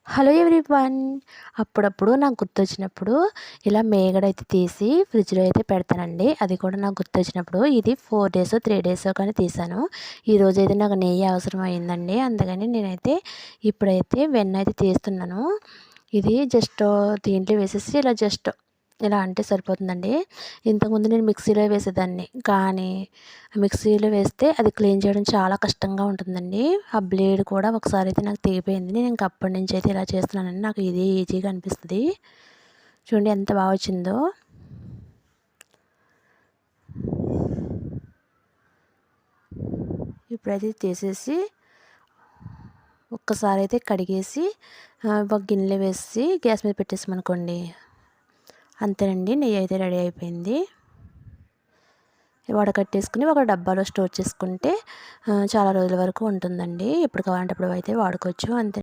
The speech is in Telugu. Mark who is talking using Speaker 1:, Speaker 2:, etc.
Speaker 1: Hello everyone. అప్పుడప్పుడు నాకు గుర్తొచ్చినప్పుడు ఇలా మేగడైతే తీసి ఫ్రిడ్జ్లో అయితే పెడతానండి. అది కూడా నాకు గుర్తొచ్చినప్పుడు ఇది 4 డేసో 3 డేసో కానీ తీసాను. ఈరోజైతే నాకు నెయ్యి అవసరం అయిందండి. అందుకని నేనైతే ఇప్పుడైతే వెన్న అయితే తీస్తున్నాను. ఇది జస్ట్ దీంట్లో వేసేసి ఇలా అంటే సరిపోతుందండి. ఇంతకుముందు నేను మిక్సీలో వేసేదాన్ని, కానీ మిక్సీలో వేస్తే అది క్లీన్ చేయడం చాలా కష్టంగా ఉంటుందండి. ఆ బ్లేడ్ కూడా ఒకసారి అయితే నాకు తెగిపోయింది. నేను ఇంక అప్పటి నుంచి అయితే ఇలా చేస్తున్నానండి. నాకు ఇది ఈజీగా అనిపిస్తుంది. చూడండి ఎంత బాగా వచ్చిందో. ఇప్పుడైతే తీసేసి ఒక్కసారి అయితే కడిగేసి ఒక గిన్నెలో వేసి గ్యాస్ మీద పెట్టేసామనుకోండి, అంతేనండి, నెయ్యి అయితే రెడీ అయిపోయింది. వడకట్టేసుకుని ఒక డబ్బాలో స్టోర్ చేసుకుంటే చాలా రోజుల వరకు ఉంటుందండి. ఎప్పుడు కావాలంటే అప్పుడు అయితే వాడుకోవచ్చు. అంతే.